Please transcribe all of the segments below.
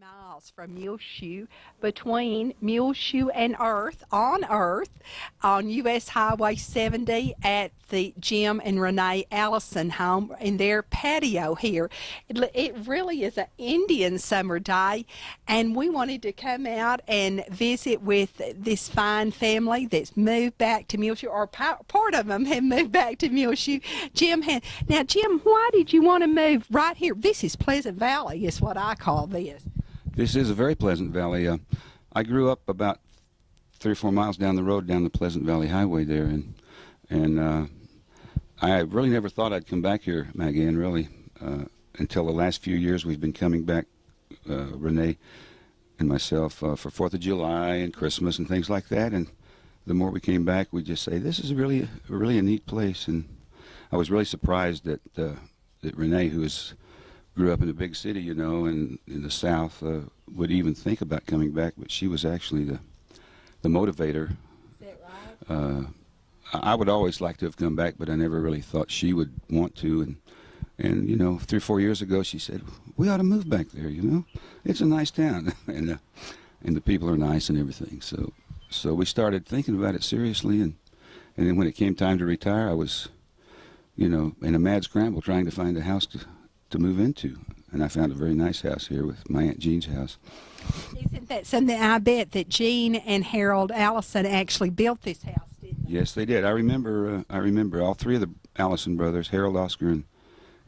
miles from Muleshoe, between Muleshoe and Earth, on U.S. Highway 70 at the Jim and Renee Allison home in their patio here. It really is an Indian summer day, and we wanted to come out and visit with this fine family that's moved back to Muleshoe, or part of them have moved back to Muleshoe. Jim had. Now, Jim, why did you want to move right here? This is Pleasant Valley, is what I call this. This is a very pleasant valley. I grew up about 3 or 4 miles down the road, down the Pleasant Valley Highway there, and I really never thought I'd come back here, Maggie, and really until the last few years we've been coming back, Renee and myself, for 4th of July and Christmas and things like that. And the more we came back, we just say this is really a neat place. And I was really surprised that Renee, who grew up in a big city, you know, and in the South, would even think about coming back. But she was actually the motivator. Is that right? I would always like to have come back, but I never really thought she would want to. And you know, 3 or 4 years ago, she said, "We ought to move back there. You know, it's a nice town, and the people are nice and everything." So we started thinking about it seriously, and then when it came time to retire, I was, you know, in a mad scramble trying to find a house to move into, and I found a very nice house here with my Aunt Jean's house. Isn't that something? I bet that Jean and Harold Allison actually built this house, didn't they? Yes, they did. I remember all 3 of the Allison brothers, Harold, Oscar,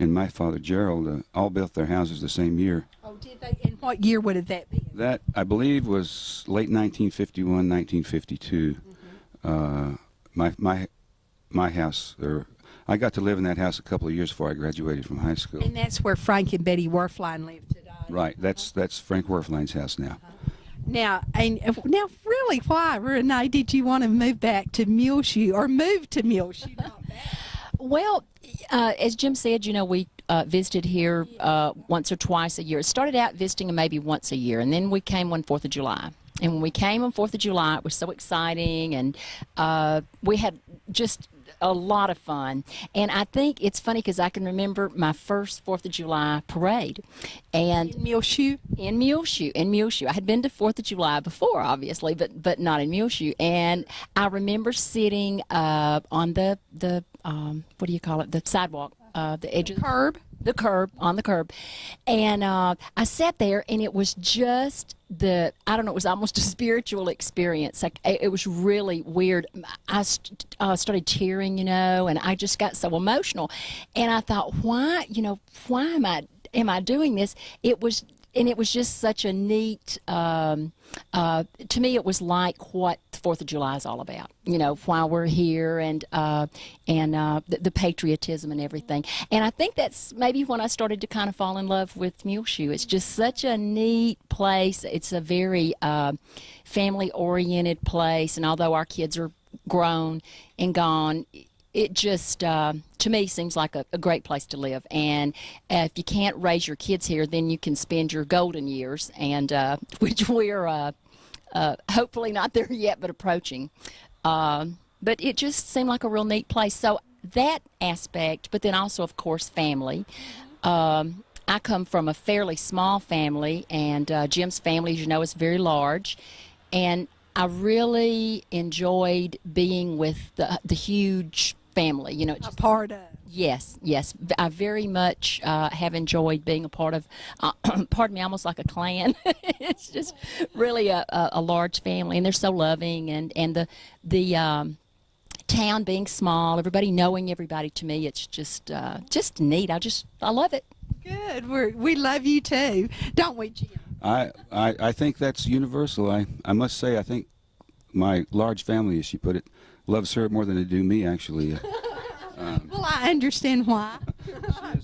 and my father Gerald, all built their houses the same year. Oh, did they? And what year would have that been? That, I believe, was late 1951, 1952. My house, I got to live in that house a couple of years before I graduated from high school. And that's where Frank and Betty Werfline live today. Right. That's Frank Werfline's house now. Now, really, why, Renee, did you want to move back to Muleshoe, or move to Muleshoe? Not back? Well, as Jim said, you know, we visited here once or twice a year. It started out visiting maybe once a year, and then we came on 4th of July. And when we came on 4th of July, it was so exciting, and we had just a lot of fun. And I think it's funny because I can remember my first 4th of July parade. And In Muleshoe? In Muleshoe. I had been to 4th of July before, obviously, but not in Muleshoe. And I remember sitting on the what do you call it, the sidewalk, the edge of the curb, on the curb. And I sat there, and it was just I don't know, it was almost a spiritual experience. Like, it was really weird. I started tearing, you know, and I just got so emotional. And I thought, why am I doing this? It was just such a neat, to me it was like what the 4th of July is all about, you know, why we're here, and the patriotism and everything. And I think that's maybe when I started to kind of fall in love with Muleshoe. It's just such a neat place. It's a very family-oriented place, and although our kids are grown and gone, it just, to me, seems like a great place to live. And if you can't raise your kids here, then you can spend your golden years, and which we're hopefully not there yet, but approaching. But it just seemed like a real neat place. So that aspect, but then also, of course, family. I come from a fairly small family, and Jim's family, as you know, is very large. And I really enjoyed being with the huge family, you know. A part of. Yes. I very much have enjoyed being a part of, pardon me, almost like a clan. It's just really a large family, and they're so loving, and the town being small, everybody knowing everybody, to me, it's just neat. I love it. Good. We love you too, don't we, Jim? I think that's universal. I must say, I think my large family, as she put it, loves her more than they do me, actually. Well, I understand why.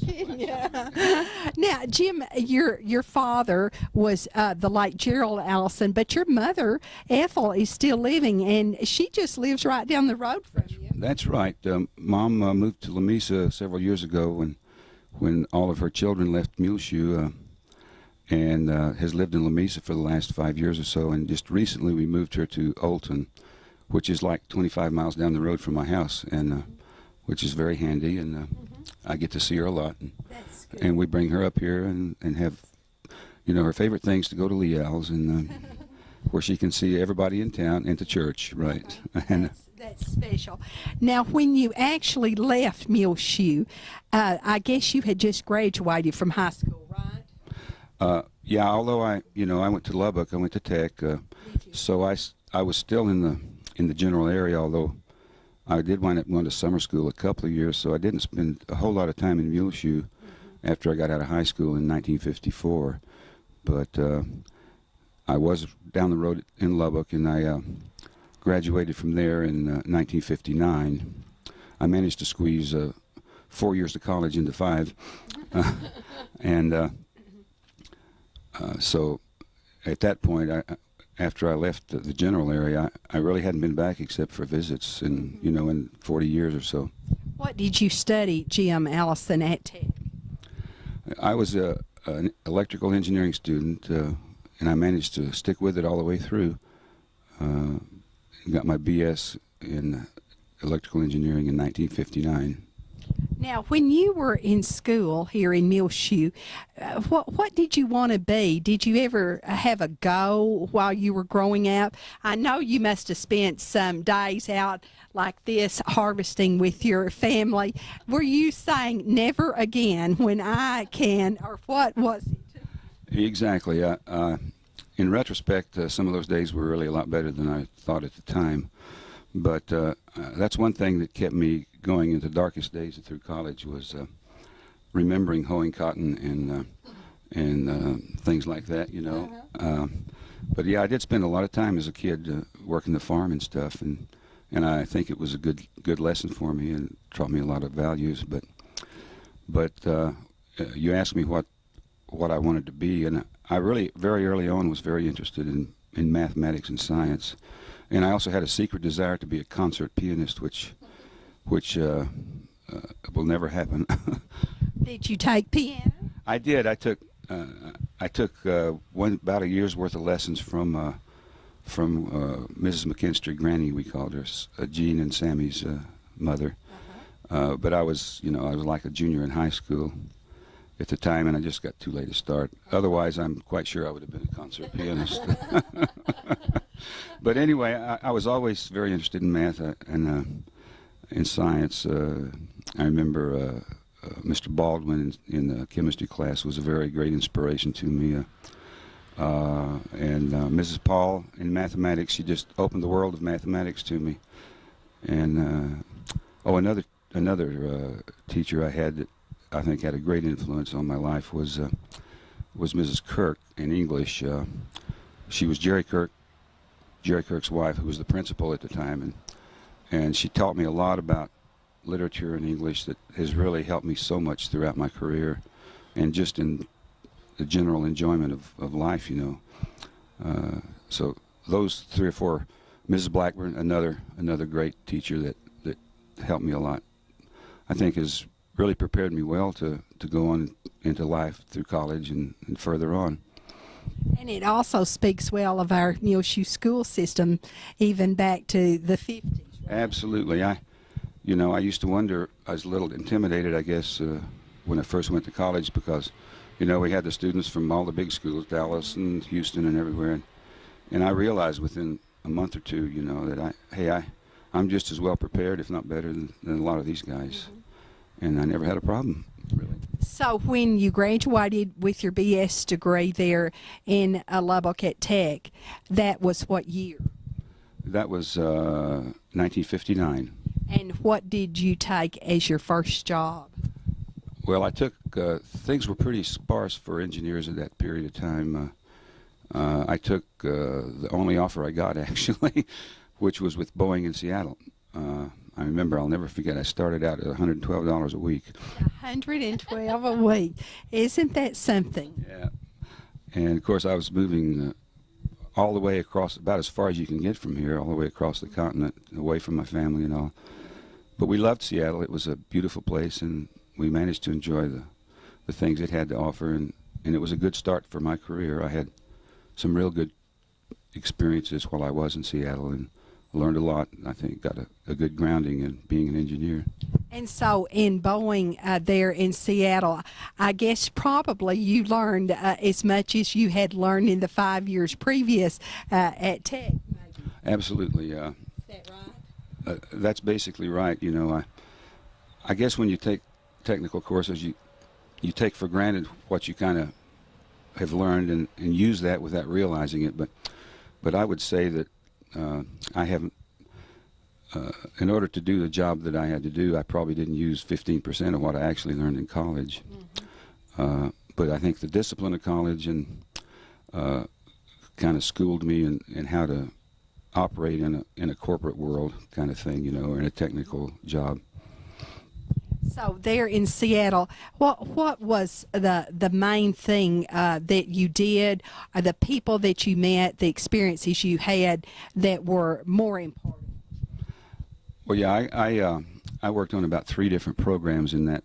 Yeah. Now, Jim, your father was the late Gerald Allison, but your mother, Ethel, is still living, and she just lives right down the road from you. That's right. Mom moved to Lamesa several years ago when all of her children left Muleshoe, and has lived in Lamesa for the last 5 years or so. And just recently we moved her to Olton, which is like 25 miles down the road from my house, and which is very handy, and I get to see her a lot. That's good. And we bring her up here and have, her favorite thing is to go to Leal's, and where she can see everybody in town and to church, right? And That's special. Now, when you actually left Muleshoe, I guess you had just graduated from high school, right? yeah, although I went to Lubbock, I went to Tech, so I was still in the general area, although I did wind up going to summer school a couple of years, so I didn't spend a whole lot of time in Muleshoe after I got out of high school in 1954. But I was down the road in Lubbock, and I graduated from there in 1959. I managed to squeeze 4 years of college into 5. And so at that point, after I left the general area, I really hadn't been back except for visits in 40 years or so. What did you study, Jim Allison, at Tech? I was an electrical engineering student, and I managed to stick with it all the way through. Got my BS in electrical engineering in 1959. Now, when you were in school here in Muleshoe, what did you want to be? Did you ever have a goal while you were growing up? I know you must have spent some days out like this harvesting with your family. Were you saying never again when I can, or what was it? Exactly. In retrospect, some of those days were really a lot better than I thought at the time. But that's one thing that kept me going into the darkest days through college was remembering hoeing cotton and things like that, But yeah, I did spend a lot of time as a kid working the farm and stuff, and I think it was a good lesson for me and taught me a lot of values. But you asked me what I wanted to be, and I really very early on was very interested in mathematics and science. And I also had a secret desire to be a concert pianist, which will never happen. Did you take piano? I did. I took about a year's worth of lessons from Mrs. McKinstry, Granny, we called her, Jean and Sammy's mother. But I was like a junior in high school at the time, and I just got too late to start. Otherwise, I'm quite sure I would have been a concert pianist. But anyway, I was always very interested in math and in science. I remember Mr. Baldwin in the chemistry class was a very great inspiration to me. And Mrs. Paul in mathematics, she just opened the world of mathematics to me. And another teacher I had that I think had a great influence on my life was Mrs. Kirk in English. She was Jerry Kirk's wife, who was the principal at the time, and she taught me a lot about literature and English that has really helped me so much throughout my career, and just in the general enjoyment of life, So those 3 or 4, Mrs. Blackburn, another great teacher that helped me a lot, I think has really prepared me well to go on into life through college and further on. And it also speaks well of our Muleshoe school system, even back to the 50s. Right? Absolutely. I used to wonder, I was a little intimidated, I guess, when I first went to college because, we had the students from all the big schools, Dallas and Houston and everywhere. And I realized within a month or two, that I'm just as well prepared, if not better, than a lot of these guys. Mm-hmm. And I never had a problem, really. So when you graduated with your BS degree there in Lubbock at Tech, that was what year? That was 1959. And what did you take as your first job? Well, I took, things were pretty sparse for engineers at that period of time. I took the only offer I got, actually, which was with Boeing in Seattle. I remember, I'll never forget, I started out at $112 a week. $112 a week. Isn't that something? Yeah. And, of course, I was moving all the way across, about as far as you can get from here, all the way across the continent, away from my family and all. But we loved Seattle. It was a beautiful place, and we managed to enjoy the things it had to offer, and it was a good start for my career. I had some real good experiences while I was in Seattle, and learned a lot. I think got a good grounding in being an engineer. And so in Boeing there in Seattle, I guess probably you learned as much as you had learned in the 5 years previous at Tech. Maybe. Absolutely. Is that right? That's basically right. You know, I guess when you take technical courses, you take for granted what you kind of have learned and use that without realizing it. But I would say that I haven't. In order to do the job that I had to do, I probably didn't use 15% of what I actually learned in college. Mm-hmm. But I think the discipline of college and kind of schooled me in how to operate in a corporate world kind of thing, you know, or in a technical job. So there in Seattle, what was the main thing that you did, the people that you met, the experiences you had that were more important? Well, yeah, I worked on about 3 different programs in that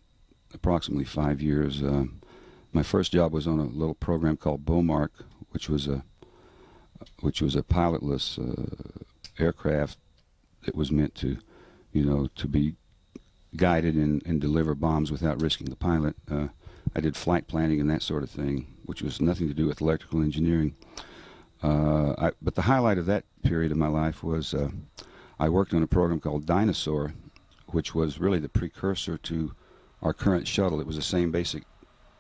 approximately 5 years. My first job was on a little program called Beaumark, which was a pilotless aircraft that was meant to, you know, to be guided and deliver bombs without risking the pilot. I did flight planning and that sort of thing, which was nothing to do with electrical engineering. But the highlight of that period of my life was I worked on a program called Dinosaur, which was really the precursor to our current shuttle. It was the same basic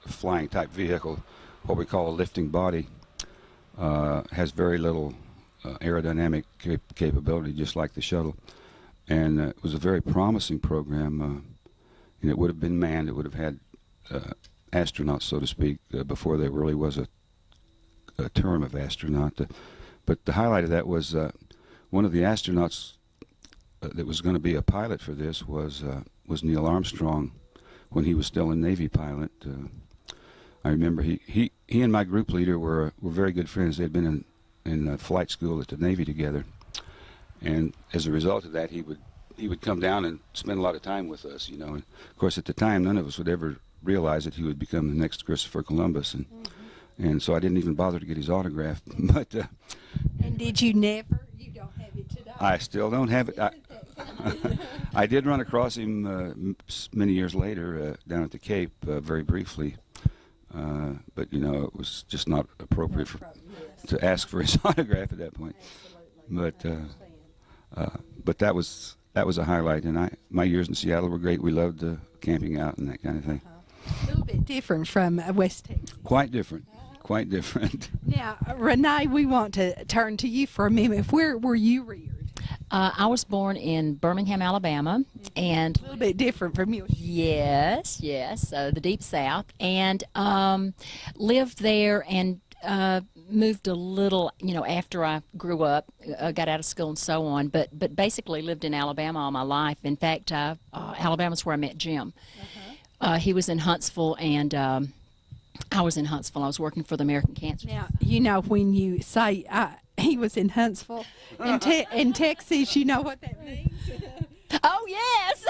flying type vehicle, what we call a lifting body. Has very little aerodynamic capability, just like the shuttle. And it was a very promising program. And it would have been manned. It would have had astronauts, so to speak, before there really was a term of astronaut. But the highlight of that was one of the astronauts that was going to be a pilot for this was Neil Armstrong when he was still a Navy pilot. I remember he and my group leader were very good friends. They had been in flight school at the Navy together, and as a result of that, he would come down and spend a lot of time with us, you know. And of course, at the time, none of us would ever realize that he would become the next Christopher Columbus, and so I didn't even bother to get his autograph. But and did you never? You don't have it today. I still don't have it. I did run across him many years later down at the Cape, very briefly. But you know, it was just not appropriate to ask for his autograph at that point. But that was a highlight, and my years in Seattle were great. We loved camping out and that kind of thing. A little bit different from West Texas. Quite different. Quite different. Now, Renee, we want to turn to you for a minute. Where were you reared? I was born in Birmingham, Alabama, and A little bit different from you. yes, the Deep South, and lived there and moved a little, you know, after I grew up, got out of school and so on. But basically lived in Alabama all my life. In fact, Alabama's where I met Jim. He was in Huntsville, and I was in Huntsville. I was working for the American Cancer. Now, you know, when you say he was in Huntsville, in Texas, you know what that means? Oh, yes.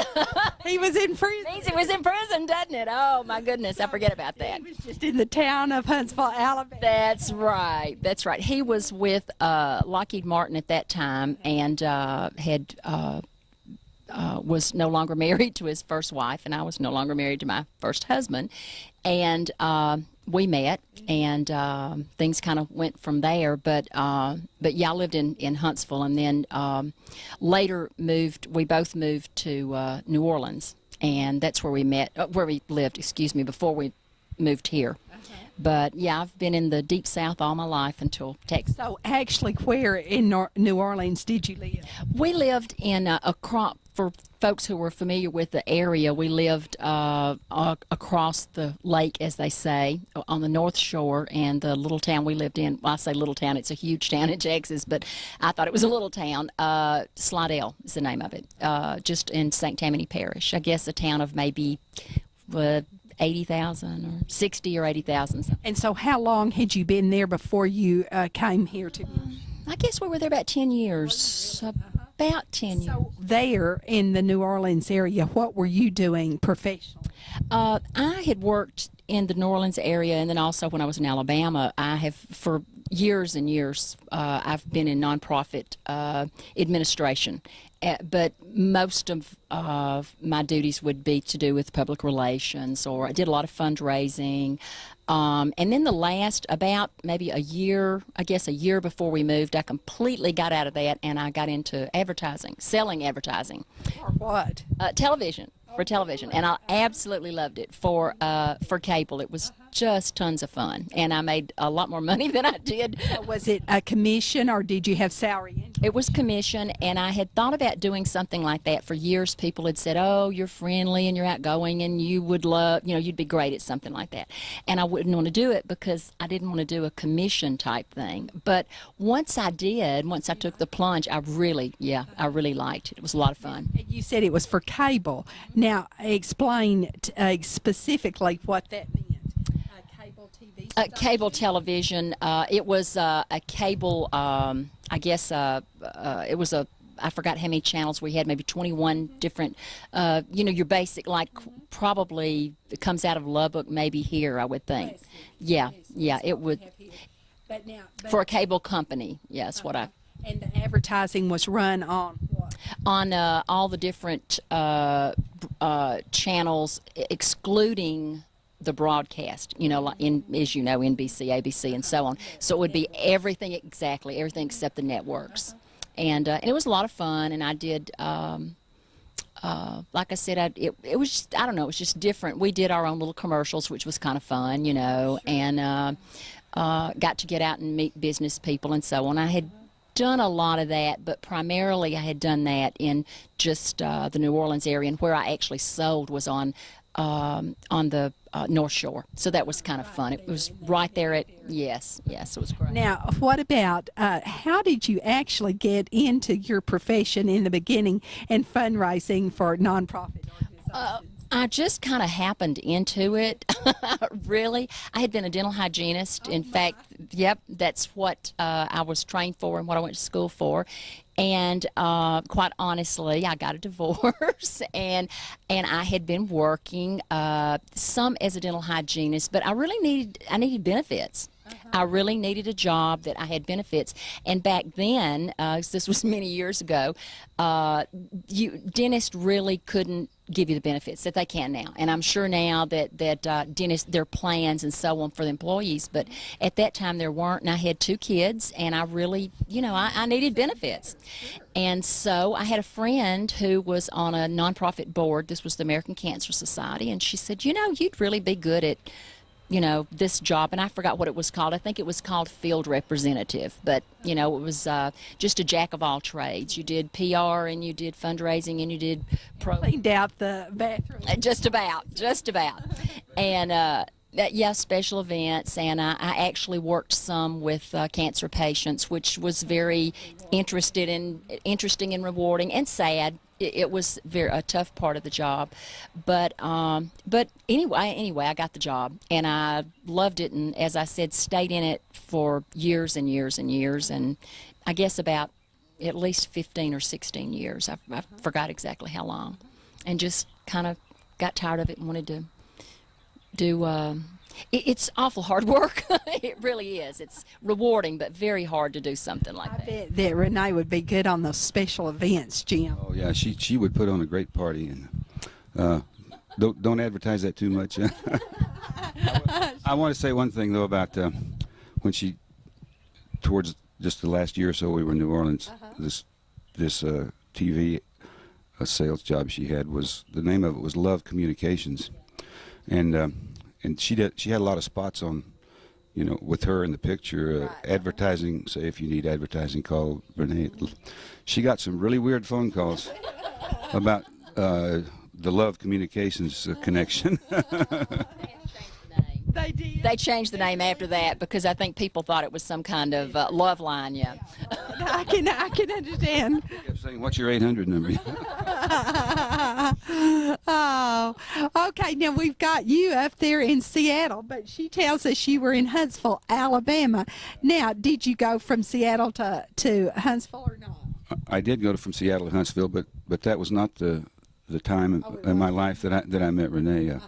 He was in prison. Means he was in prison, doesn't it? Oh, my goodness. I forget about that. He was just in the town of Huntsville, Alabama. That's right. That's right. He was with Lockheed Martin at that time and had was no longer married to his first wife, and I was no longer married to my first husband. And we met, and things kind of went from there. But yeah, I lived in Huntsville, and then later we both moved to New Orleans, and that's where we met, where we lived, excuse me, before we moved here. But yeah, I've been in the Deep South all my life until Texas. So actually, where in New Orleans did you live? We lived in for folks who were familiar with the area, we lived across the lake, as they say, on the North Shore, and the little town we lived in, well, I say little town, it's a huge town in Texas, but I thought it was a little town. Slidell is the name of it, just in St. Tammany Parish. I guess a town of maybe 80,000 or 60 or 80,000. And so how long had you been there before you came here to? I guess we were there about 10 years. About 10 years. So there in the New Orleans area, what were you doing professionally? I had worked in the New Orleans area, and then also when I was in Alabama, I have for years and years, I've been in nonprofit administration. But most of my duties would be to do with public relations, or I did a lot of fundraising. And then the last, about maybe a year before we moved, I completely got out of that and I got into advertising, selling advertising. Or what? Television, for television. And I absolutely loved it for cable. It was just tons of fun. And I made a lot more money than I did. Was it a commission or did you have salary? It was commission, and I had thought about doing something like that for years. People had said, oh, you're friendly and you're outgoing and you would love, you'd be great at something like that. And I wouldn't want to do it because I didn't want to do a commission type thing. But once I took the plunge, I really liked it. It was a lot of fun. You said it was for cable. Now, explain specifically what that meant. Cable TV? Cable television. It was a cable, I guess, it was I forgot how many channels we had, maybe 21 different, your basic, like probably it comes out of Lubbock, maybe here, I would think. Yeah, it would. But now, for a cable company, yes, what I. And the advertising was run on what? On all the different channels, excluding the broadcast, like as you know, NBC, ABC, and so on. So it would be everything except the networks. And it was a lot of fun, and I did, like I said, it was just, I don't know, it was just different. We did our own little commercials, which was kind of fun, and got to get out and meet business people and so on. I had done a lot of that, but primarily I had done that in just the New Orleans area, and where I actually sold was on the North Shore. So that was kind of fun. It was right there at, yes, it was great. Now, what about, how did you actually get into your profession in the beginning and fundraising for nonprofit organizations? I just kind of happened into it, really. I had been a dental hygienist. In fact, that's what I was trained for and what I went to school for. And quite honestly, I got a divorce, and I had been working some as a dental hygienist, but I needed benefits. I really needed a job that I had benefits. And back then, this was many years ago, dentists really couldn't give you the benefits that they can now. And I'm sure now that dentists, their plans and so on for the employees, but at that time there weren't, and I had 2 kids, and I really, I needed benefits. And so I had a friend who was on a nonprofit board. This was the American Cancer Society, and she said, you'd really be good at this job, and I forgot what it was called. I think it was called field representative, but, it was just a jack of all trades. You did PR, and you did fundraising, and you did cleaned out the bathroom. Just about. And, special events, and I actually worked some with cancer patients, which was very interesting and rewarding and sad. It was a tough part of the job, but anyway, I got the job, and I loved it, and as I said, stayed in it for years and years and years, and I guess about at least 15 or 16 years. I forgot exactly how long, and just kind of got tired of it and wanted to do. It's awful hard work. It really is. It's rewarding, but very hard to do something like that. I bet that Renee would be good on those special events, Jim. Oh yeah, she would put on a great party, and don't advertise that too much. I want to say one thing though about when she, towards just the last year or so, we were in New Orleans. This TV sales job she had was, the name of it was Love Communications, and she had a lot of spots on, with her in the picture, advertising. Say if you need advertising, call Renee. She got some really weird phone calls about the Love Communications connection. They did. They changed the name after that because I think people thought it was some kind of love line. Yeah. I can understand. She kept saying, "What's your 800 number?" Oh, okay. Now we've got you up there in Seattle, but she tells us you were in Huntsville, Alabama. Now, did you go from Seattle to Huntsville or not? I did go from Seattle to Huntsville, but that was not the time in my life that I met Renee.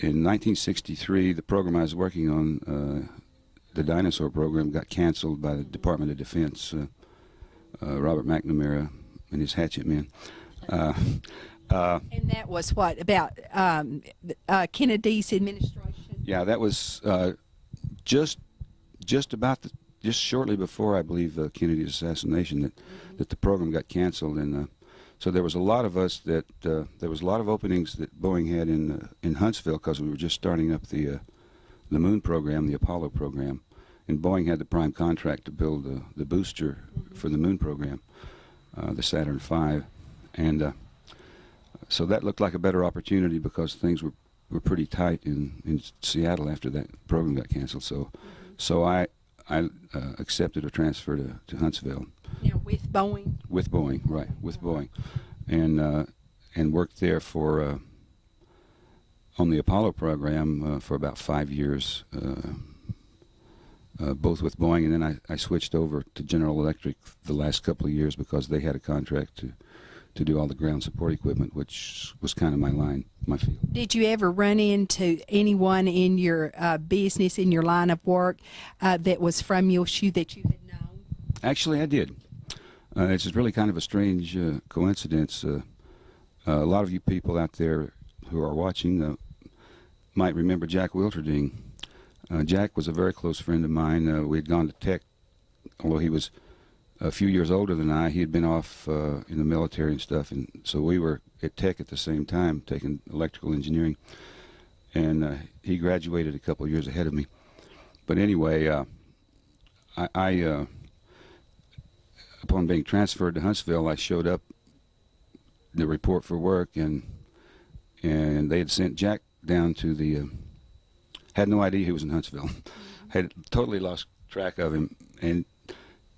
In 1963, the program I was working on the dinosaur program got canceled by the Department of Defense. Robert McNamara and his hatchet men. And that was what, about Kennedy's administration? Yeah, that was just shortly before, I believe, Kennedy's assassination that the program got canceled, and so there was a lot of us that there was a lot of openings that Boeing had in Huntsville because we were just starting up the moon program, the Apollo program, and Boeing had the prime contract to build the booster for the moon program, the Saturn V, and so that looked like a better opportunity because things were pretty tight in Seattle after that program got canceled. So I accepted a transfer to Huntsville. Now with Boeing? With Boeing, right, with Boeing. And worked there for, on the Apollo program for about 5 years, both with Boeing, and then I switched over to General Electric the last couple of years because they had a contract to do all the ground support equipment, which was kind of my field. Did you ever run into anyone in your business, in your line of work, that was from Muleshoe that you had known? Actually, I did. It's really kind of a strange coincidence. A lot of you people out there who are watching might remember Jack Wilterding. Jack was a very close friend of mine. We had gone to Tech, although he was a few years older than I. He had been off in the military and stuff, and so we were at Tech at the same time, taking electrical engineering, and he graduated a couple of years ahead of me. But anyway, I upon being transferred to Huntsville, I showed up to report for work, and they had sent Jack down to the, had no idea he was in Huntsville, had totally lost track of him, and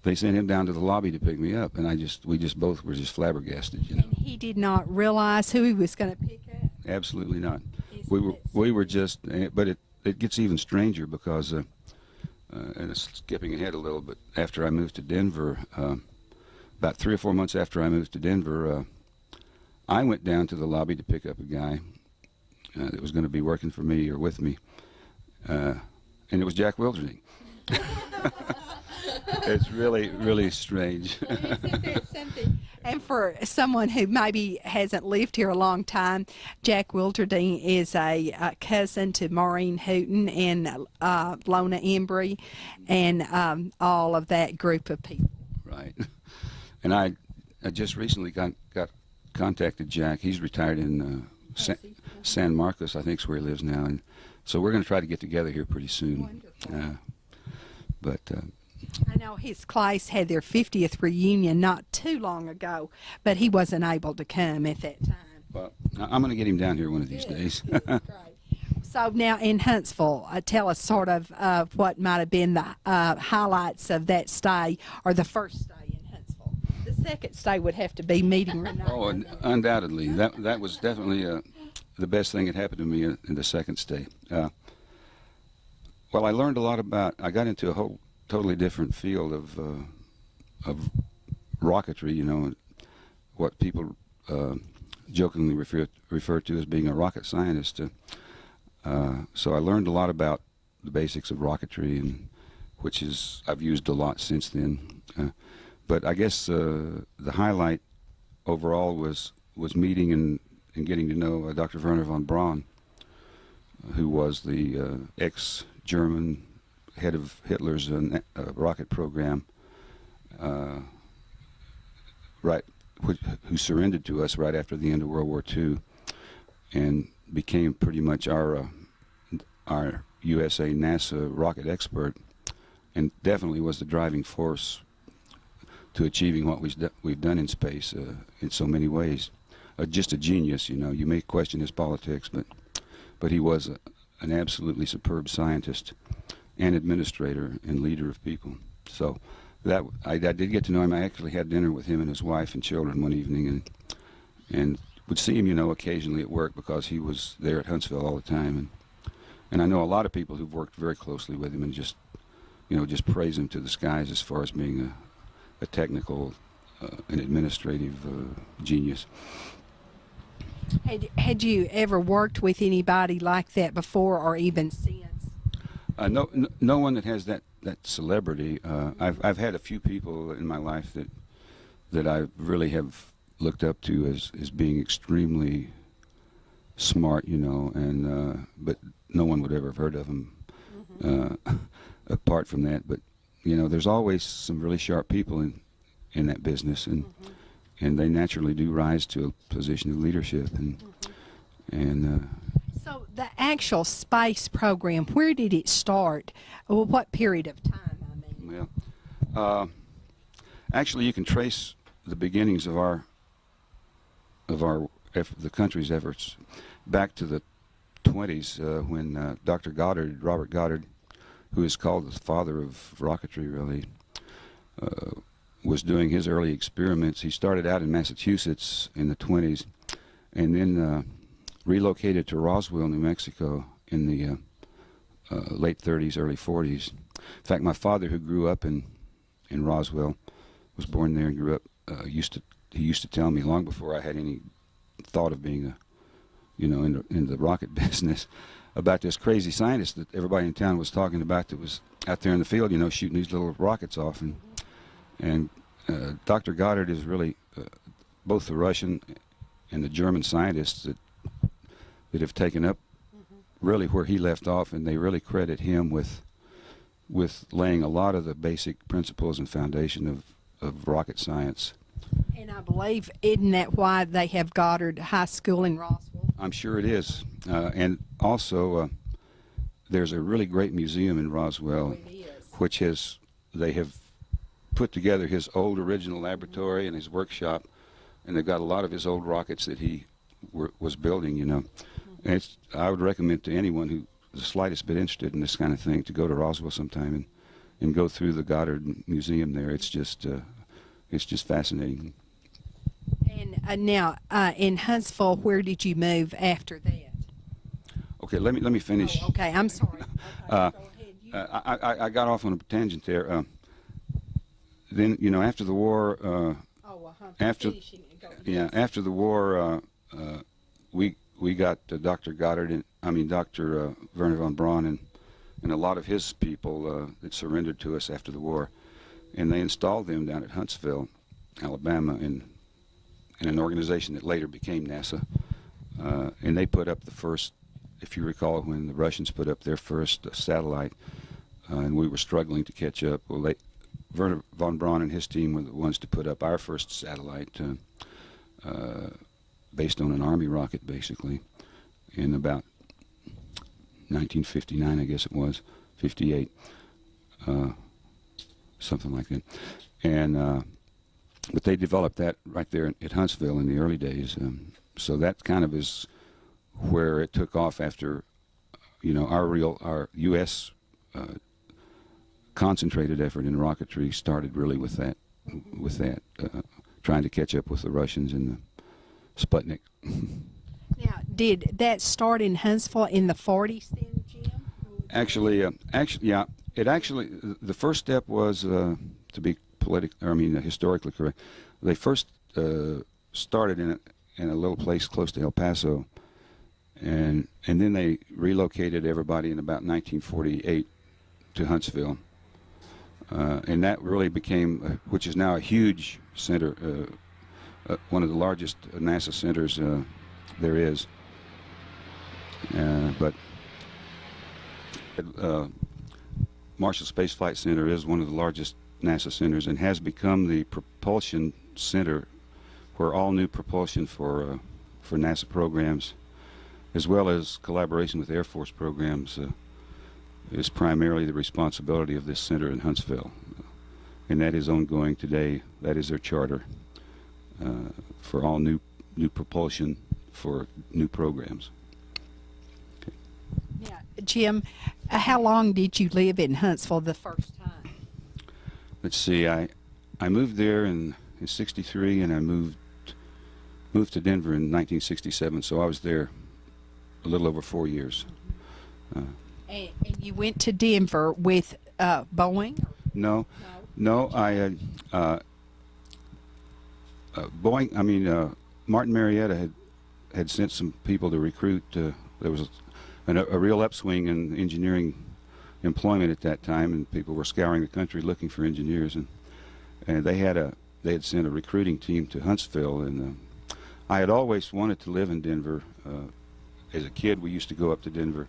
they sent him down to the lobby to pick me up, and we just both were just flabbergasted, you know. And he did not realize who he was going to pick up? Absolutely not. We were just, but it gets even stranger because, and it's skipping ahead a little, but after I moved to Denver, about 3 or 4 months after I moved to Denver, I went down to the lobby to pick up a guy that was going to be working for me or with me, and it was Jack Wilterding. It's really, really strange. And for someone who maybe hasn't lived here a long time, Jack Wilterding is a cousin to Maureen Hooten and Lona Embry and all of that group of people. Right. And I just recently got contacted Jack. He's retired in San Marcos, I think is where he lives now. And so we're going to try to get together here pretty soon. I know his class had their 50th reunion not too long ago, but he wasn't able to come at that time. Well, I'm going to get him down here one of these days. Great. So now in Huntsville, tell us sort of what might have been the highlights of that stay, or the first stay in Huntsville. The second stay would have to be meeting Renee. Oh, undoubtedly. That was definitely the best thing that happened to me in the second stay. Well, I learned a lot I got into a whole totally different field of rocketry, you know, what people jokingly refer to as being a rocket scientist. So I learned a lot about the basics of rocketry, and I've used a lot since then. But I guess the highlight overall was meeting and getting to know Dr. Werner von Braun, who was the ex-German head of Hitler's rocket program, who surrendered to us right after the end of World War II, and became pretty much our USA NASA rocket expert, and definitely was the driving force to achieving what we've done in space in so many ways. Just a genius, you know. You may question his politics, but he was an absolutely superb scientist and administrator and leader of people. So I did get to know him. I actually had dinner with him and his wife and children one evening, and would see him, you know, occasionally at work because he was there at Huntsville all the time. And I know a lot of people who've worked very closely with him and just praise him to the skies as far as being a technical and administrative genius. Had you ever worked with anybody like that before, or even since? no one that has that celebrity. I've had a few people in my life that I really have looked up to as being extremely smart, you know, and but no one would ever have heard of them apart from that. But you know, there's always some really sharp people in that business, and they naturally do rise to a position of leadership, and So the actual space program, where did it start? Well, what period of time? I mean. well, actually, you can trace the beginnings of the country's efforts back to the 20s when Dr. Robert Goddard, who is called the father of rocketry, really, was doing his early experiments. He started out in Massachusetts in the 20s, and then relocated to Roswell, New Mexico in the late 30s, early 40s. In fact, my father, who grew up in Roswell, was born there and grew up, he used to tell me long before I had any thought of being in the rocket business, about this crazy scientist that everybody in town was talking about that was out there in the field, you know, shooting these little rockets off. And Dr. Goddard is really both the Russian and the German scientists that have taken up really where he left off, and they really credit him with laying a lot of the basic principles and foundation of rocket science. And I believe, isn't that why they have Goddard High School in Roswell? I'm sure it is. And also, there's a really great museum in Roswell, which they have put together his old original laboratory and his workshop, and they've got a lot of his old rockets that he was building, you know. And I would recommend to anyone who is the slightest bit interested in this kind of thing to go to Roswell sometime and go through the Goddard Museum there. It's just fascinating. And now, in Huntsville, where did you move after that? Okay, let me finish. Oh, okay, I'm sorry. Okay, go ahead. I got off on a tangent there. Then, you know, after the war, after the war, we got Dr. Goddard Dr. Werner von Braun and a lot of his people that surrendered to us after the war, and they installed them down at Huntsville, Alabama, in an organization that later became NASA, and they put up the first, if you recall, when the Russians put up their first satellite, and we were struggling to catch up. Well, Werner von Braun and his team were the ones to put up our first satellite, based on an Army rocket, basically, in about 1959, I guess it was, 58, something like that. And but they developed that right there at Huntsville in the early days. So that kind of is where it took off after, you know, our U.S. Concentrated effort in rocketry started really with that, trying to catch up with the Russians and the Sputnik. Now, did that start in Huntsville in the 40s then, Jim? Actually, yeah. The first step was to be historically correct. They first started in a little place close to El Paso, and then they relocated everybody in about 1948 to Huntsville, and that really became, which is now a huge center, one of the largest NASA centers there is. But Marshall Space Flight Center is one of the largest NASA centers and has become the propulsion center where all new propulsion for NASA programs, as well as collaboration with Air Force programs, is primarily the responsibility of this center in Huntsville. And that is ongoing today. That is their charter for all new propulsion for new programs. Okay. Yeah, Jim, how long did you live in Huntsville the first time? Let's see. I moved there in '63, and I moved to Denver in 1967. So I was there a little over 4 years. And you went to Denver with Boeing? No. I had Boeing. Martin Marietta had sent some people to recruit. There was a real upswing in engineering employment at that time, and people were scouring the country looking for engineers, and they had sent a recruiting team to Huntsville, and I had always wanted to live in Denver. As a kid, we used to go up to Denver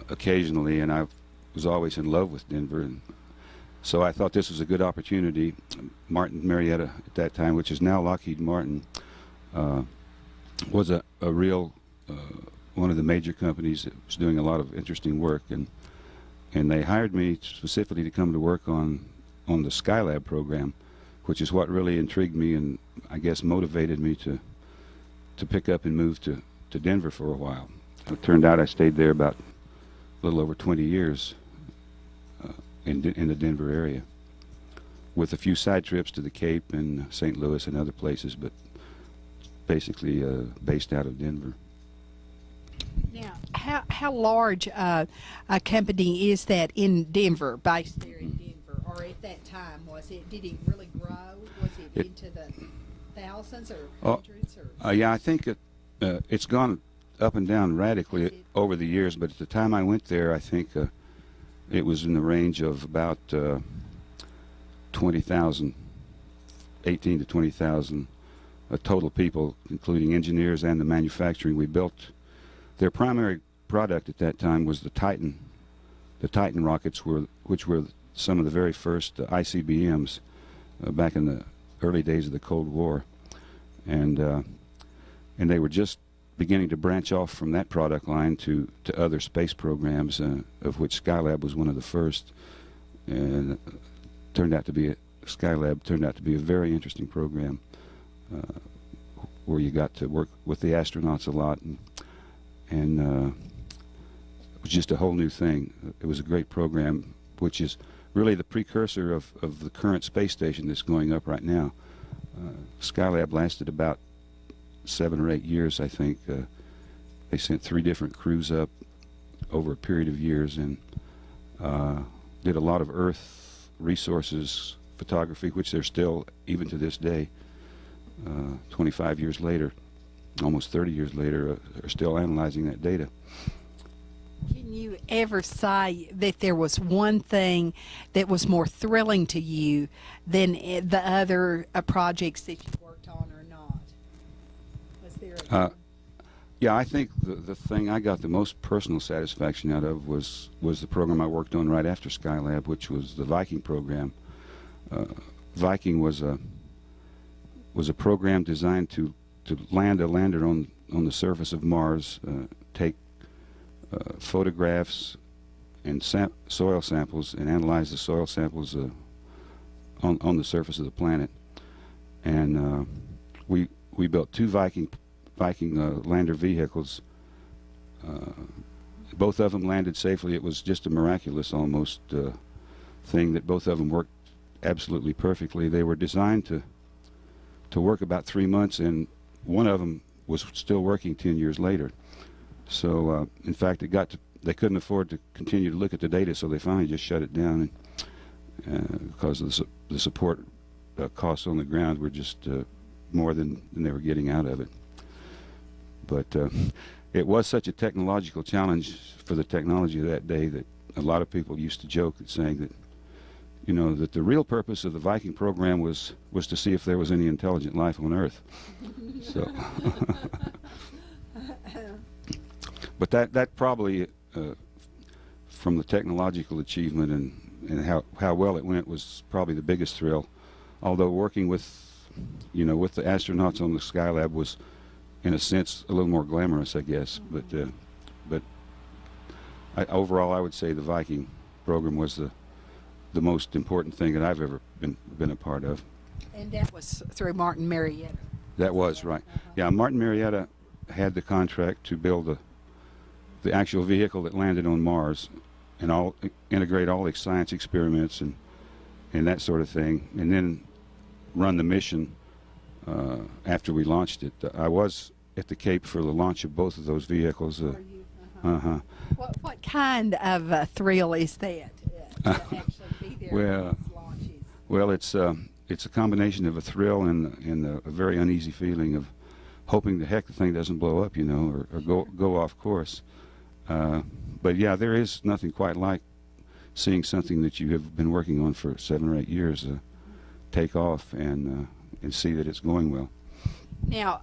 occasionally, and I was always in love with Denver, and so I thought this was a good opportunity. Martin Marietta at that time, which is now Lockheed Martin, was a real one of the major companies that was doing a lot of interesting work, and they hired me specifically to come to work on the Skylab program, which is what really intrigued me and I guess motivated me to pick up and move to Denver for a while. It turned out I stayed there about a little over 20 years in the Denver area, with a few side trips to the Cape and St. Louis and other places, but basically based out of Denver. Now, how large a company is that in Denver, based there in Denver, or at that time did it really grow? Was it into the thousands or hundreds? Yeah, I think it's gone up and down radically over the years, but at the time I went there, I think it was in the range of about 20,000, 18 to 20,000 total people, including engineers and the manufacturing. We built their primary product at that time was the Titan. The Titan rockets which were some of the very first ICBMs back in the early days of the Cold War, and they were just beginning to branch off from that product line to other space programs, of which Skylab was one of the first, and Skylab turned out to be a very interesting program, where you got to work with the astronauts a lot, and it was just a whole new thing. It was a great program, which is really the precursor of the current space station that's going up right now. Skylab lasted about 7 or 8 years, I think. They sent 3 different crews up over a period of years, and did a lot of Earth resources photography, which they're still, even to this day, 25 years later, almost 30 years later, are still analyzing that data. Can you ever say that there was one thing that was more thrilling to you than the other projects that you worked on, or not? Was there yeah, I think the thing I got the most personal satisfaction out of was the program I worked on right after Skylab, which was the Viking program. Viking was a program designed to land a lander on the surface of Mars, take photographs and soil samples, and analyze the soil samples on the surface of the planet. And we built 2 Viking lander vehicles. Both of them landed safely. It was just a miraculous almost thing that both of them worked absolutely perfectly. They were designed to work about 3 months, and one of them was still working 10 years later. So in fact, they couldn't afford to continue to look at the data, so they finally just shut it down, because of the support costs on the ground were just more than they were getting out of it. But it was such a technological challenge for the technology of that day that a lot of people used to joke at saying that, that the real purpose of the Viking program was to see if there was any intelligent life on Earth. So, but that probably, from the technological achievement and how well it went, was probably the biggest thrill. Although working with the astronauts on the Skylab was, in a sense, a little more glamorous, I guess. But overall, I would say the Viking program was the most important thing that I've ever been a part of. And that was through Martin Marietta. That was right. Yeah, Martin Marietta had the contract to build the actual vehicle that landed on Mars, and integrate all the science experiments and that sort of thing, and then run the mission after we launched it. I was at the Cape for the launch of both of those vehicles. What kind of thrill is that? To actually be there on these launches? Well, it's a combination of a thrill and a very uneasy feeling of hoping the heck the thing doesn't blow up, or go off course. But yeah, there is nothing quite like seeing something that you have been working on for 7 or 8 years take off and see that it's going well. Now,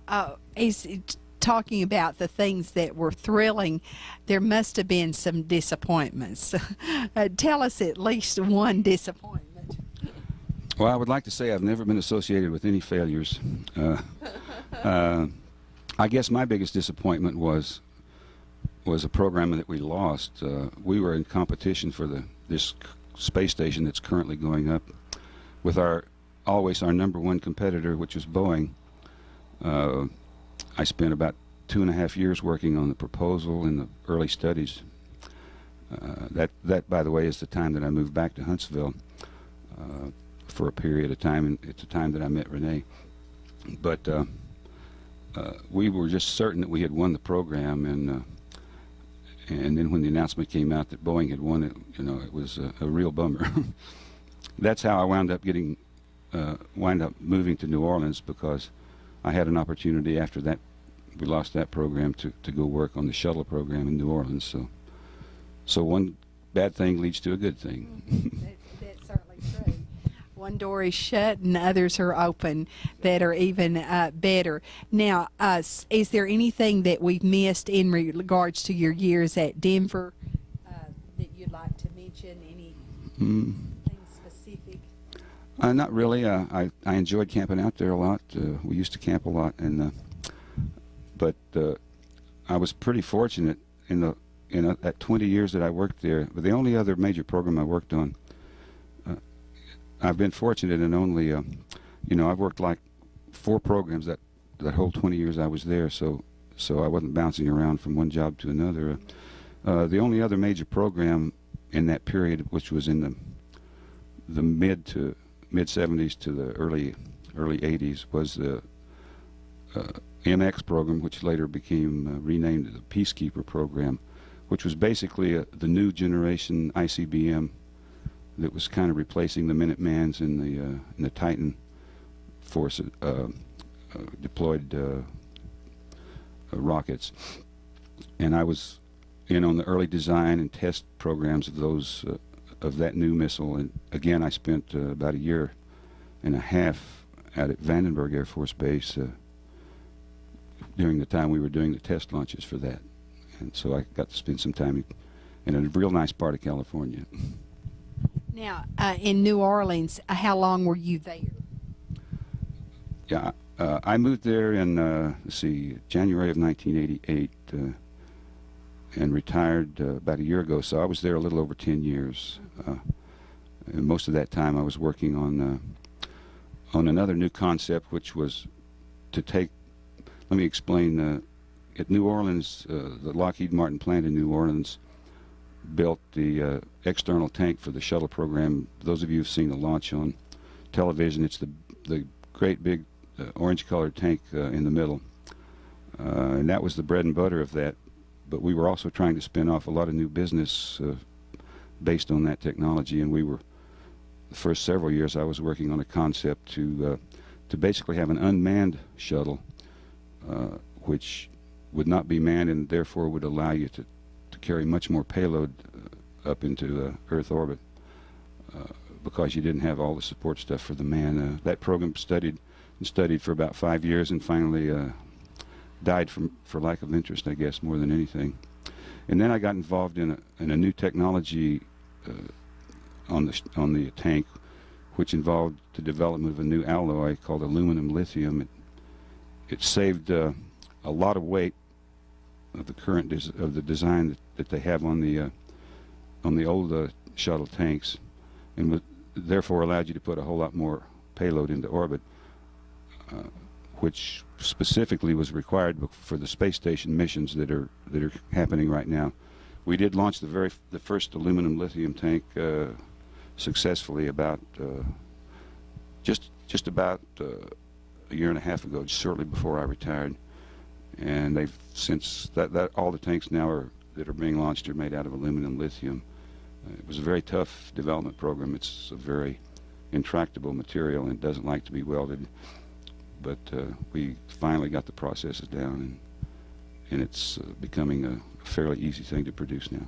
talking about the things that were thrilling, there must have been some disappointments. Tell us at least one disappointment. Well, I would like to say I've never been associated with any failures. I guess my biggest disappointment was a program that we lost. We were in competition for this space station that's currently going up with always our number one competitor, which was Boeing. I spent about 2.5 years working on the proposal and the early studies. That, by the way, is the time that I moved back to Huntsville for a period of time, and it's the time that I met Renee. But we were just certain that we had won the program, and then when the announcement came out that Boeing had won it, it was a real bummer. That's how I wound up moving to New Orleans, because I had an opportunity after that. We lost that program to go work on the Shuttle program in New Orleans. So one bad thing leads to a good thing. That's certainly true. One door is shut and others are open that are even better. Now, is there anything that we've missed in regards to your years at Denver that you'd like to mention? Anything specific? Not really. I enjoyed camping out there a lot. We used to camp a lot, but I was pretty fortunate in that 20 years that I worked there. But the only other major program I worked on, I've been fortunate in only, I've worked like 4 programs that whole 20 years I was there. So I wasn't bouncing around from one job to another. The only other major program in that period, which was in the mid 70s to the early 80s, was the MX program, which later became renamed the Peacekeeper program, which was basically the new generation ICBM that was kind of replacing the Minutemans and the Titan force deployed rockets. And I was in on the early design and test programs of those of that new missile. And again, I spent about 1.5 years out at Vandenberg Air Force Base during the time we were doing the test launches for that. And so I got to spend some time in a real nice part of California. Now, in New Orleans, how long were you there? Yeah, I moved there in, January of 1988 and retired about 1 year ago. So I was there a little over 10 years. And most of that time I was working on another new concept, which was to take, let me explain, at New Orleans, the Lockheed Martin plant in New Orleans built the external tank for the Shuttle program. Those of you who've seen the launch on television, it's the great big orange-colored tank in the middle. And that was the bread and butter of that. But we were also trying to spin off a lot of new business based on that technology. And we were, the first several years, I was working on a concept to basically have an unmanned shuttle, which would not be manned and therefore would allow you to carry much more payload up into Earth orbit because you didn't have all the support stuff for the man. That program studied for about 5 years and finally died for lack of interest, I guess, more than anything. And then I got involved in a new technology on the tank, which involved the development of a new alloy called aluminum lithium. It saved a lot of weight of the current of the design that they have on the old shuttle tanks, and therefore allowed you to put a whole lot more payload into orbit, which specifically was required for the space station missions that are happening right now. We did launch the first aluminum lithium tank successfully about just about 1.5 years ago, shortly before I retired. And they've since that all the tanks now that are being launched are made out of aluminum lithium. It was a very tough development program. It's a very intractable material and it doesn't like to be welded. But we finally got the processes down, and it's becoming a fairly easy thing to produce now.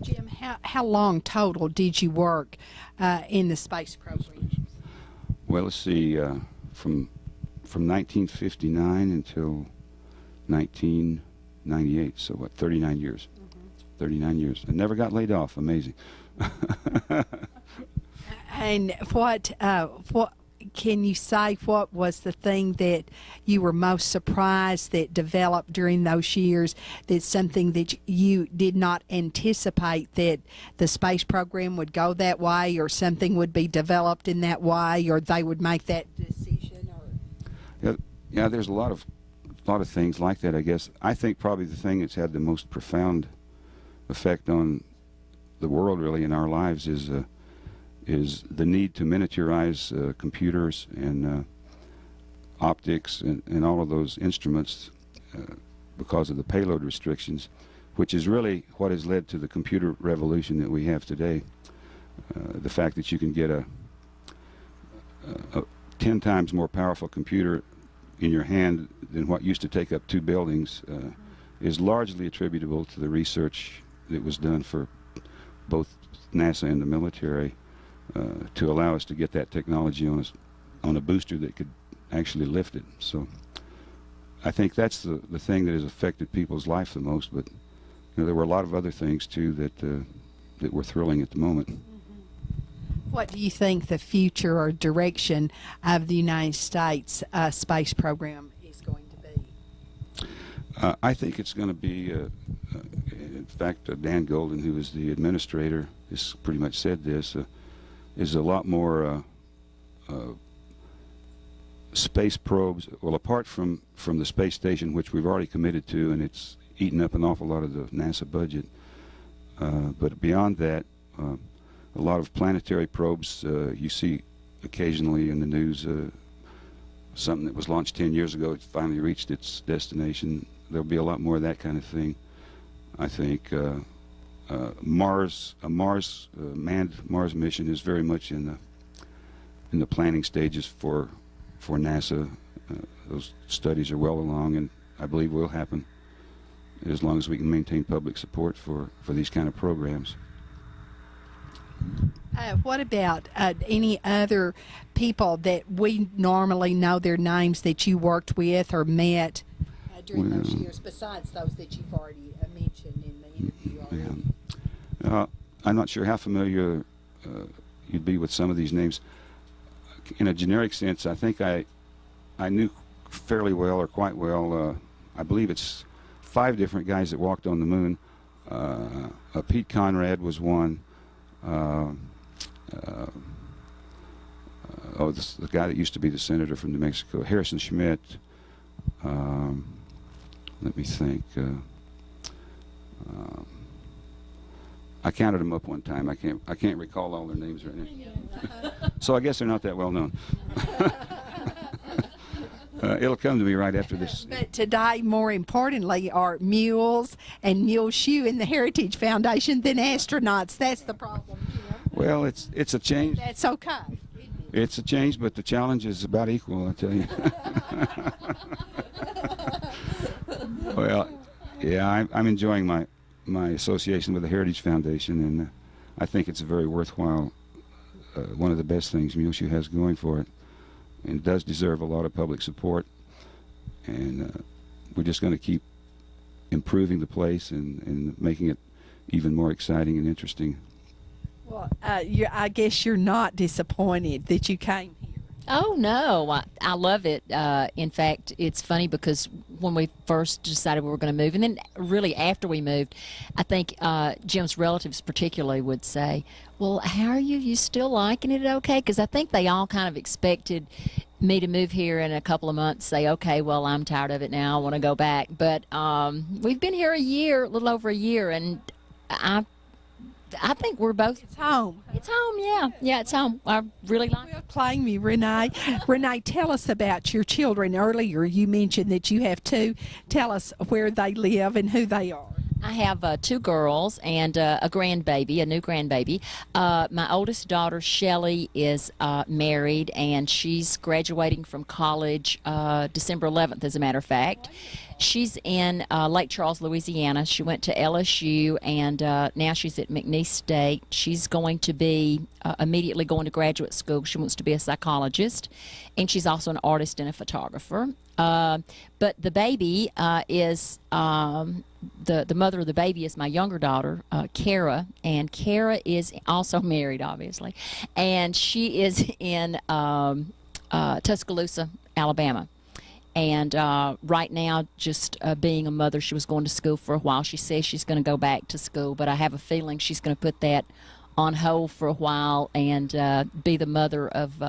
Jim, How long total did you work in the space program? Well, let's see, from 1959 until 1998, so what, 39 years. 39 years. I never got laid off. Amazing. And what can you say? What was the thing that you were most surprised that developed during those years? That's something that you did not anticipate, that the space program would go that way, or something would be developed in that way, or they would make that decision? Or Yeah, there's a lot of things like that, I guess. I think probably the thing that's had the most profound effect on the world, really, in our lives is the need to miniaturize computers and optics and all of those instruments because of the payload restrictions, which is really what has led to the computer revolution that we have today. The fact that you can get a 10 times more powerful computer in your hand than what used to take up 2 buildings is largely attributable to the research that was done for both NASA and the military to allow us to get that technology on a booster that could actually lift it. So I think that's the thing that has affected people's life the most. But there were a lot of other things too that were thrilling at the moment. what do you think the future or direction of the United States space program is going to be? I think it's going to be, in fact, Dan Golden, who is the administrator, has pretty much said this, is a lot more space probes, well, apart from the space station, which we've already committed to, and it's eaten up an awful lot of the NASA budget. But beyond that, a lot of planetary probes you see occasionally in the news. Something that was launched 10 years ago, it finally reached its destination. There'll be a lot more of that kind of thing, I think. Mars, a manned Mars mission is very much in the planning stages for NASA. Those studies are well along, and I believe will happen as long as we can maintain public support for these kind of programs. What about any other people that we normally know their names that you worked with or met during those years, besides those that you've already mentioned in the interview already? Yeah. I'm not sure how familiar you'd be with some of these names. In a generic sense, I think I knew fairly well, or quite well, I believe it's 5 different guys that walked on the moon. Pete Conrad was one. The guy that used to be the senator from New Mexico, Harrison Schmitt. Let me think. I counted them up one time. I can't recall all their names right now. So I guess they're not that well known. It'll come to me right after this. But today, more importantly, are mules and Muleshoe in the Heritage Foundation than astronauts. That's the problem, Jim. Well, it's a change. That's okay. It's a change, but the challenge is about equal, I tell you. Well, yeah, I'm enjoying my association with the Heritage Foundation, and I think it's a very worthwhile, one of the best things Muleshoe has going for it. And it does deserve a lot of public support, and we're just going to keep improving the place and making it even more exciting and interesting. Well, I guess you're not disappointed that you came here. Oh, no. I love it. In fact, it's funny because when we first decided we were going to move, and then really after we moved, I think Jim's relatives particularly would say, well, how are you? You still liking it okay? Because I think they all kind of expected me to move here in a couple of months, say, okay, well, I'm tired of it now. I want to go back. But we've been here a little over a year, and I think we're both. It's home. It's home, yeah. Yeah, it's home. I really like it. Well, playing me, Renee. Renee, tell us about your children. Earlier, you mentioned that you have 2. Tell us where they live and who they are. I have two girls and a grandbaby, a new grandbaby. My oldest daughter, Shelley, is married, and she's graduating from college December 11th, as a matter of fact. She's in Lake Charles, Louisiana. She went to LSU, and now she's at McNeese State. She's going to be immediately going to graduate school. She wants to be a psychologist, and she's also an artist and a photographer. But the baby is the mother of the baby is my younger daughter, Kara, and Kara is also married, obviously, and she is in Tuscaloosa, Alabama. And right now, just being a mother, she was going to school for a while. She says she's going to go back to school, but I have a feeling she's going to put that on hold for a while and be the mother of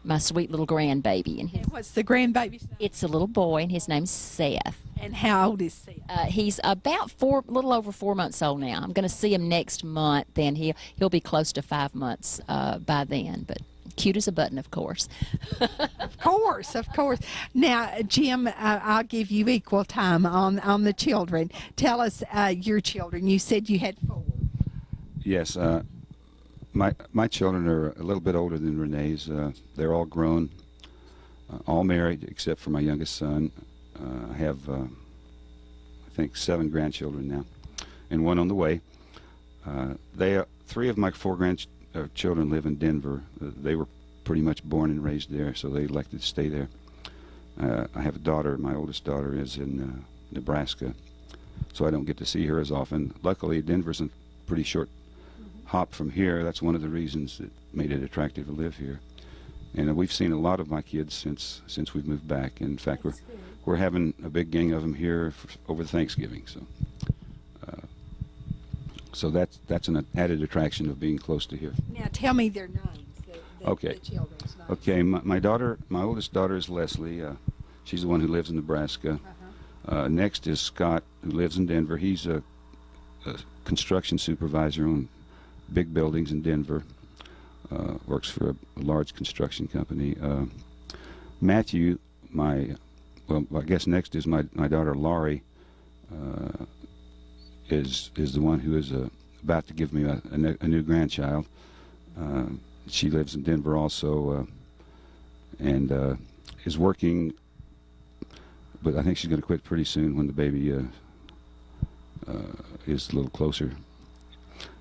my sweet little grandbaby. And What's the grandbaby's name? it's a little boy, and his name's Seth. And how old is Seth? He's about a little over 4 months old now. I'm going to see him next month, and he'll be close to 5 months by then. But cute as a button, of course. Of course, of course. Now, Jim, I'll give you equal time on the children. Tell us your children. You said you had 4. Yes, my children are a little bit older than Renee's. They're all grown, all married, except for my youngest son. I have, I think, 7 grandchildren now, and 1 on the way. 3 of my 4 grandchildren live in Denver. They were pretty much born and raised there, so they elected to stay there. I have a daughter. My oldest daughter is in Nebraska, so I don't get to see her as often. Luckily, Denver's a pretty short hop from here. That's one of the reasons that made it attractive to live here. And we've seen a lot of my kids since we've moved back. In fact, we're having a big gang of them here over Thanksgiving. So that's an added attraction of being close to here. Now, tell me their names. Okay. The children's names. Okay, my oldest daughter is Leslie. She's the one who lives in Nebraska. Next is Scott, who lives in Denver. He's a construction supervisor on big buildings in Denver. Works for a large construction company. Matthew, I guess next is my daughter Laurie. Is the one who is about to give me a new grandchild. She lives in Denver also, and is working, but I think she's going to quit pretty soon when the baby is a little closer.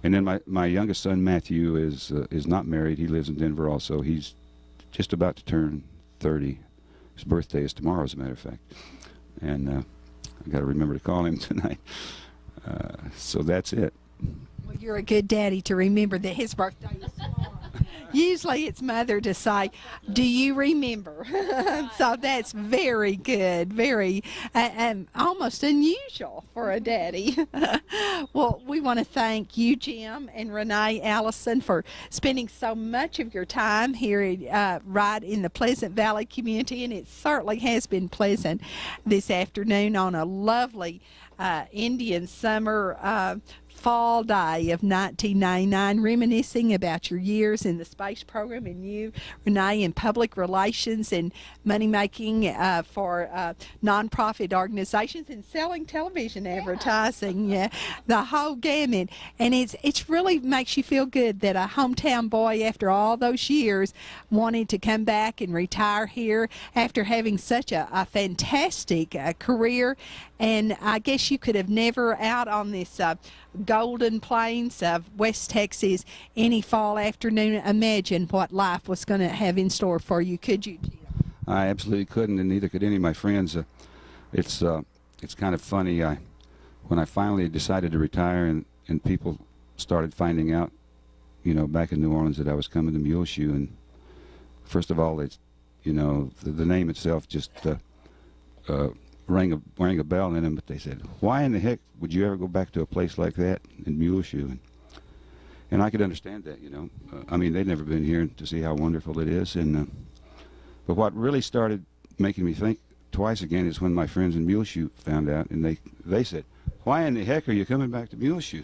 And then my youngest son Matthew is not married. He lives in Denver also. He's just about to turn 30. His birthday is tomorrow, as a matter of fact, and I got to remember to call him tonight. So that's it. Well, you're a good daddy to remember that his birthday is tomorrow. Usually it's mother to say, do you remember? So that's very good, very almost unusual for a daddy. Well, we want to thank you, Jim, and Renee, Allison, for spending so much of your time here right in the Pleasant Valley community, and it certainly has been pleasant this afternoon on a lovely Indian summer fall day of 1999, reminiscing about your years in the space program, and you, Renee, in public relations and money making for nonprofit organizations and selling television advertising. Yeah, the whole gamut. And it's really makes you feel good that a hometown boy, after all those years, wanted to come back and retire here after having such a fantastic career. And I guess you could have never out on this golden plains of West Texas any fall afternoon imagined what life was going to have in store for you, could you, Jim? I absolutely couldn't, and neither could any of my friends. It's kind of funny. When I finally decided to retire, and people started finding out, back in New Orleans, that I was coming to Muleshoe, and first of all, it's, the name itself just rang a bell in them. But they said, "Why in the heck would you ever go back to a place like that in Muleshoe?" And I could understand that. I mean, they'd never been here to see how wonderful it is, and but what really started making me think twice again is when my friends in Muleshoe found out, and they said, "Why in the heck are you coming back to Muleshoe?"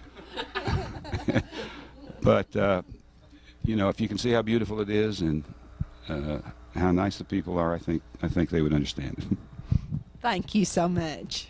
But if you can see how beautiful it is and how nice the people are, I think they would understand. Thank you so much.